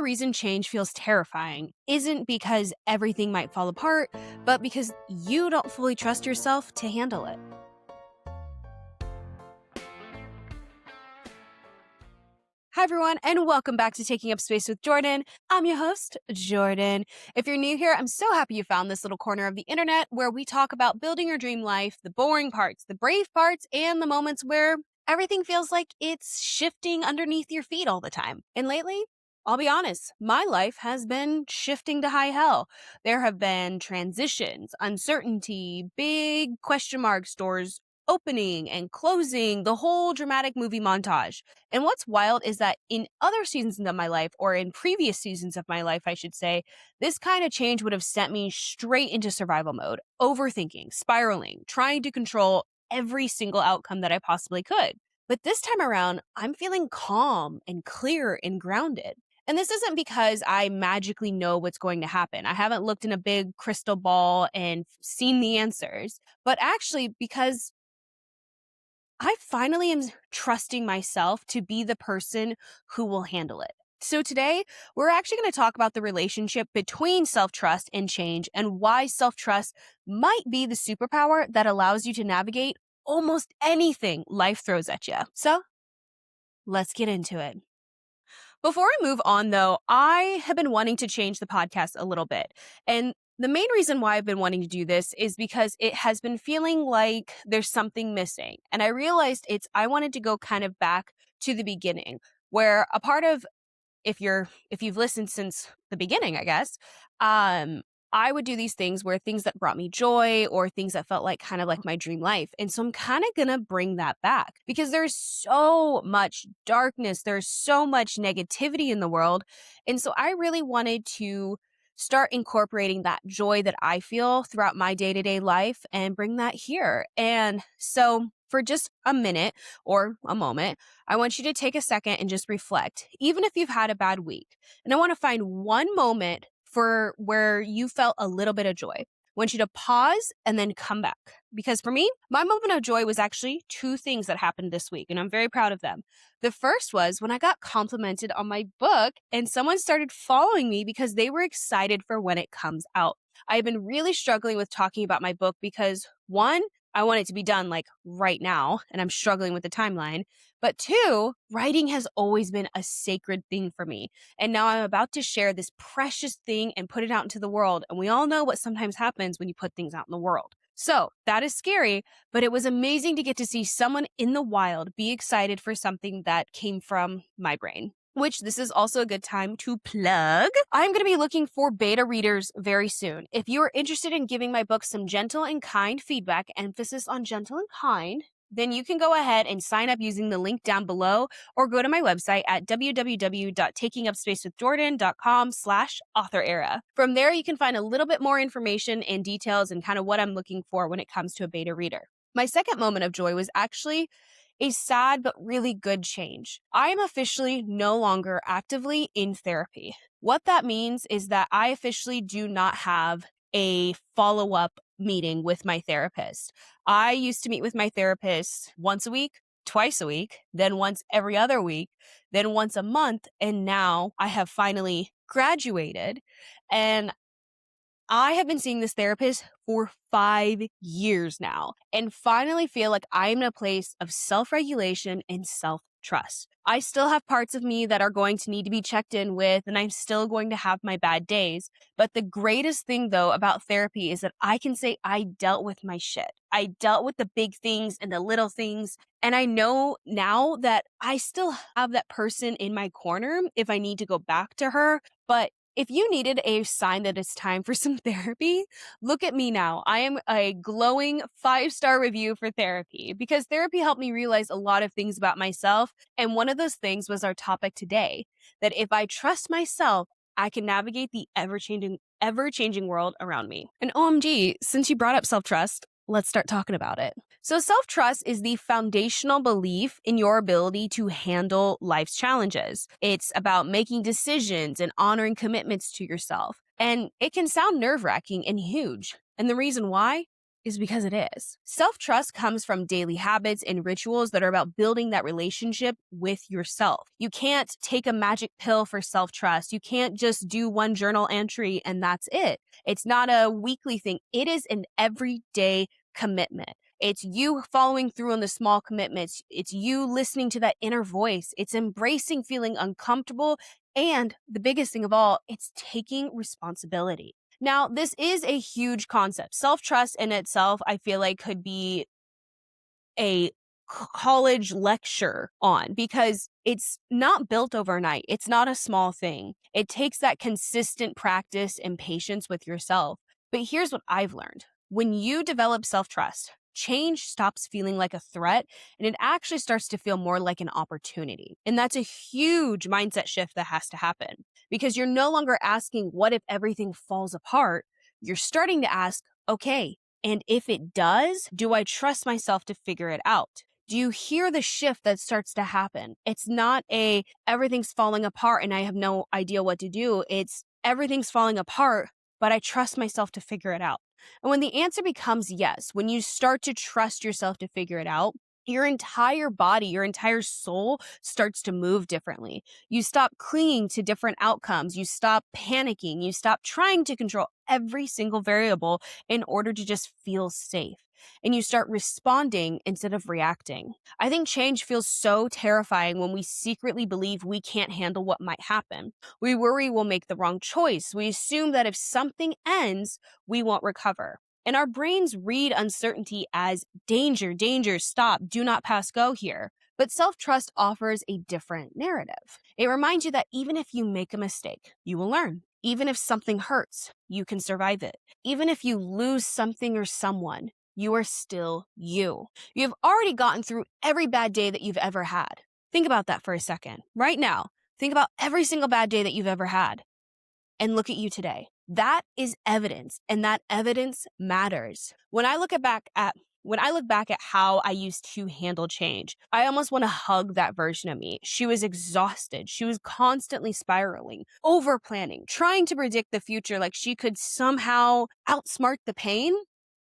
reason change feels terrifying isn't because everything might fall apart, but because you don't fully trust yourself to handle it. Hi, everyone, and welcome back to Taking Up Space with Jordan. I'm your host, Jordan. If you're new here, I'm so happy you found this little corner of the internet where we talk about building your dream life, the boring parts, the brave parts, and the moments where everything feels like it's shifting underneath your feet all the time. And lately, I'll be honest, my life has been shifting to high hell. There have been transitions, uncertainty, big question marks, doors opening and closing, the whole dramatic movie montage. And what's wild is that in other seasons of my life, or in previous seasons of my life, I should say, this kind of change would have sent me straight into survival mode, overthinking, spiraling, trying to control every single outcome that I possibly could. But this time around, I'm feeling calm and clear and grounded. And this isn't because I magically know what's going to happen. I haven't looked in a big crystal ball and seen the answers, but actually because I finally am trusting myself to be the person who will handle it. So today, we're actually going to talk about the relationship between self-trust and change and why self-trust might be the superpower that allows you to navigate almost anything life throws at you. So let's get into it. Before I move on, though, I have been wanting to change the podcast a little bit. And the main reason why I've been wanting to do this is because it has been feeling like there's something missing. And I realized I wanted to go kind of back to the beginning, where a part of, if you've listened since the beginning, I guess, I would do these things that brought me joy or things that felt like kind of like my dream life. And so I'm kind of going to bring that back because there's so much darkness. There's so much negativity in the world. And so I really wanted to start incorporating that joy that I feel throughout my day-to-day life and bring that here. And so for just a minute or a moment, I want you to take a second and just reflect, even if you've had a bad week. And I want to find one moment for where you felt a little bit of joy. I want you to pause and then come back. Because for me, my moment of joy was actually two things that happened this week, and I'm very proud of them. The first was when I got complimented on my book and someone started following me because they were excited for when it comes out. I've been really struggling with talking about my book because one, I want it to be done like right now, and I'm struggling with the timeline. But two, writing has always been a sacred thing for me. And now I'm about to share this precious thing and put it out into the world. And we all know what sometimes happens when you put things out in the world. So that is scary, but it was amazing to get to see someone in the wild be excited for something that came from my brain. Which this is also a good time to plug. I'm going to be looking for beta readers very soon. If you are interested in giving my book some gentle and kind feedback, emphasis on gentle and kind, then you can go ahead and sign up using the link down below or go to my website at www.takingupspacewithjordan.com/author era. From there, you can find a little bit more information and details and kind of what I'm looking for when it comes to a beta reader. My second moment of joy was actually a sad but really good change. I am officially no longer actively in therapy. What that means is that I officially do not have a follow-up meeting with my therapist. I used to meet with my therapist once a week, twice a week, then once every other week, then once a month, and now I have finally graduated and I have been seeing this therapist for 5 years now and finally feel like I'm in a place of self-regulation and self-trust. I still have parts of me that are going to need to be checked in with, and I'm still going to have my bad days. But the greatest thing, though, about therapy is that I can say I dealt with my shit. I dealt with the big things and the little things. And I know now that I still have that person in my corner if I need to go back to her. But if you needed a sign that it's time for some therapy, look at me now. I am a glowing 5-star review for therapy because therapy helped me realize a lot of things about myself. And one of those things was our topic today, that if I trust myself, I can navigate the ever-changing world around me. And OMG, since you brought up self-trust, let's start talking about it. So self-trust is the foundational belief in your ability to handle life's challenges. It's about making decisions and honoring commitments to yourself. And it can sound nerve-wracking and huge. And the reason why is because it is. Self-trust comes from daily habits and rituals that are about building that relationship with yourself. You can't take a magic pill for self-trust. You can't just do one journal entry and that's it. It's not a weekly thing. It is an everyday commitment. It's you following through on the small commitments. It's you listening to that inner voice. It's embracing feeling uncomfortable. And the biggest thing of all, it's taking responsibility. Now, this is a huge concept. Self-trust in itself, I feel like could be a college lecture on because it's not built overnight. It's not a small thing. It takes that consistent practice and patience with yourself. But here's what I've learned. When you develop self-trust, change stops feeling like a threat and it actually starts to feel more like an opportunity. And that's a huge mindset shift that has to happen because you're no longer asking, what if everything falls apart? You're starting to ask, okay, and if it does, do I trust myself to figure it out? Do you hear the shift that starts to happen? It's not everything's falling apart and I have no idea what to do. It's everything's falling apart, but I trust myself to figure it out. And when the answer becomes yes, when you start to trust yourself to figure it out, your entire body, your entire soul starts to move differently. You stop clinging to different outcomes. You stop panicking. You stop trying to control every single variable in order to just feel safe. And you start responding instead of reacting. I think change feels so terrifying when we secretly believe we can't handle what might happen. We worry we'll make the wrong choice. We assume that if something ends, we won't recover. And our brains read uncertainty as danger, danger, stop, do not pass go here. But self-trust offers a different narrative. It reminds you that even if you make a mistake, you will learn. Even if something hurts, you can survive it. Even if you lose something or someone, you are still you. You've already gotten through every bad day that you've ever had. Think about that for a second. Right now, think about every single bad day that you've ever had. And look at you today. That is evidence, and that evidence matters. When I look back at how I used to handle change, I almost want to hug that version of me. She was exhausted. She was constantly spiraling, over planning, trying to predict the future like she could somehow outsmart the pain.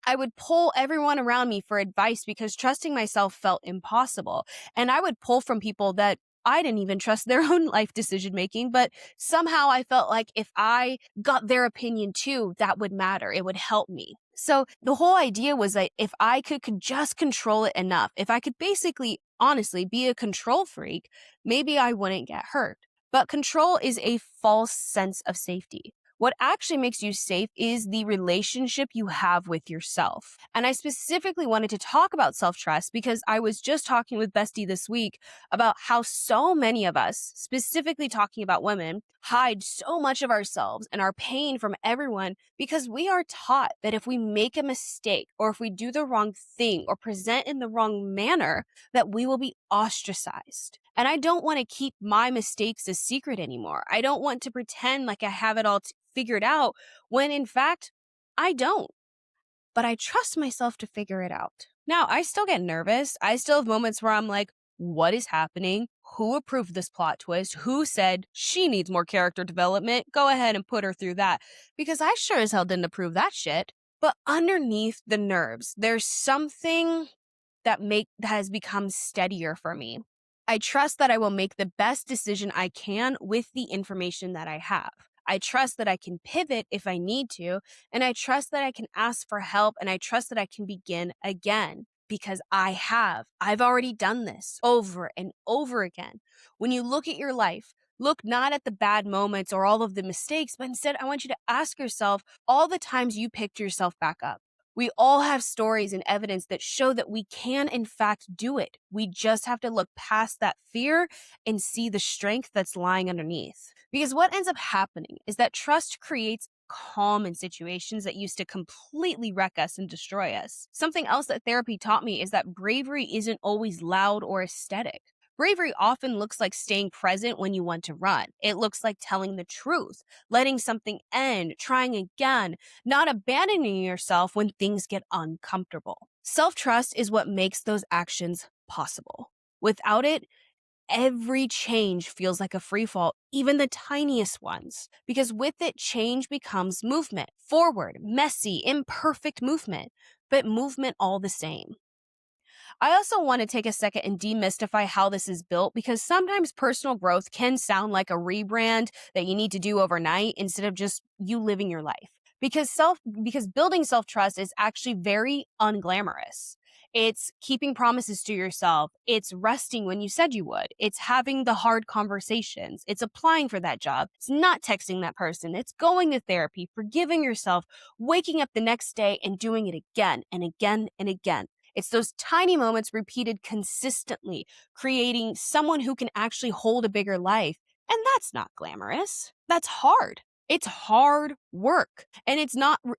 I would pull everyone around me for advice because trusting myself felt impossible. And I would pull from people that I didn't even trust their own life decision making, but somehow I felt like if I got their opinion too, that would matter. It would help me. So the whole idea was that if I could just control it enough, if I could basically, honestly, be a control freak, maybe I wouldn't get hurt. But control is a false sense of safety. What actually makes you safe is the relationship you have with yourself. And I specifically wanted to talk about self-trust because I was just talking with Bestie this week about how so many of us, specifically talking about women, hide so much of ourselves and our pain from everyone because we are taught that if we make a mistake or if we do the wrong thing or present in the wrong manner, that we will be ostracized. And I don't want to keep my mistakes a secret anymore. I don't want to pretend like I have it all figured out when in fact I don't. But I trust myself to figure it out. Now, I still get nervous. I still have moments where I'm like, what is happening? Who approved this plot twist? Who said she needs more character development? Go ahead and put her through that. Because I sure as hell didn't approve that shit. But underneath the nerves, there's something that has become steadier for me. I trust that I will make the best decision I can with the information that I have. I trust that I can pivot if I need to, and I trust that I can ask for help, and I trust that I can begin again because I've already done this over and over again. When you look at your life, look not at the bad moments or all of the mistakes, but instead I want you to ask yourself all the times you picked yourself back up. We all have stories and evidence that show that we can, in fact, do it. We just have to look past that fear and see the strength that's lying underneath. Because what ends up happening is that trust creates calm in situations that used to completely wreck us and destroy us. Something else that therapy taught me is that bravery isn't always loud or aesthetic. Bravery often looks like staying present when you want to run. It looks like telling the truth, letting something end, trying again, not abandoning yourself when things get uncomfortable. Self-trust is what makes those actions possible. Without it, every change feels like a free fall, even the tiniest ones. Because with it, change becomes movement, forward, messy, imperfect movement. but movement all the same. I also want to take a second and demystify how this is built because sometimes personal growth can sound like a rebrand that you need to do overnight instead of just you living your life. Because building self-trust is actually very unglamorous. It's keeping promises to yourself. It's resting when you said you would. It's having the hard conversations. It's applying for that job. It's not texting that person. It's going to therapy, forgiving yourself, waking up the next day and doing it again and again and again. It's those tiny moments repeated consistently, creating someone who can actually hold a bigger life. And that's not glamorous. That's hard. It's hard work. And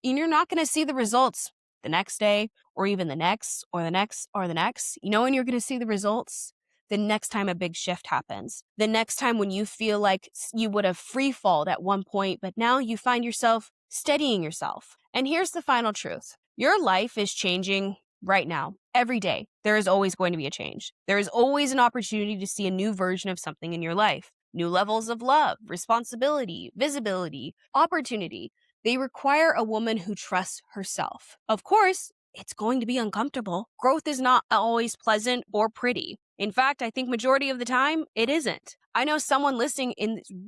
you're not going to see the results the next day or even the next or the next or the next. You know when you're going to see the results? The next time a big shift happens. The next time when you feel like you would have free falled at one point, but now you find yourself steadying yourself. And here's the final truth. Your life is changing right now. Every day, there is always going to be a change. There is always an opportunity to see a new version of something in your life. New levels of love, responsibility, visibility, opportunity. They require a woman who trusts herself. Of course, it's going to be uncomfortable. Growth is not always pleasant or pretty. In fact, I think majority of the time, it isn't. I know someone listening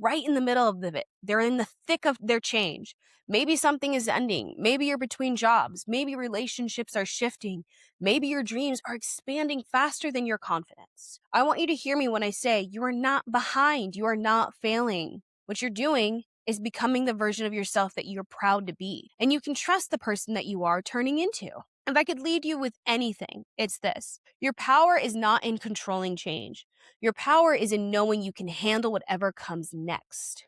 right in the middle of it. They're in the thick of their change. Maybe something is ending. Maybe you're between jobs. Maybe relationships are shifting. Maybe your dreams are expanding faster than your confidence. I want you to hear me when I say you are not behind. You are not failing. What you're doing is becoming the version of yourself that you're proud to be. And you can trust the person that you are turning into. If I could lead you with anything, it's this. Your power is not in controlling change. Your power is in knowing you can handle whatever comes next.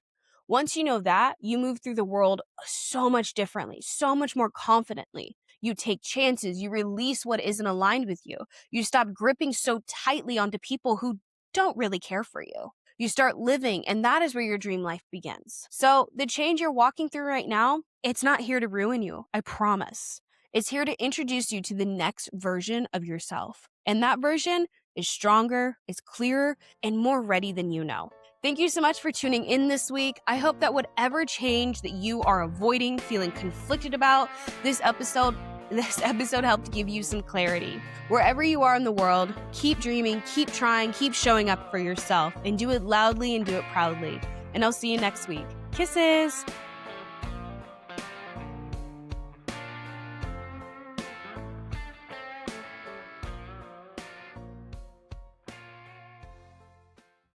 Once you know that, you move through the world so much differently, so much more confidently. You take chances, you release what isn't aligned with you. You stop gripping so tightly onto people who don't really care for you. You start living, and that is where your dream life begins. So the change you're walking through right now, it's not here to ruin you, I promise. It's here to introduce you to the next version of yourself. And that version is stronger, is clearer, and more ready than you know. Thank you so much for tuning in this week. I hope that whatever change that you are avoiding, feeling conflicted about, this episode helped give you some clarity. Wherever you are in the world, keep dreaming, keep trying, keep showing up for yourself, and do it loudly and do it proudly. And I'll see you next week. Kisses!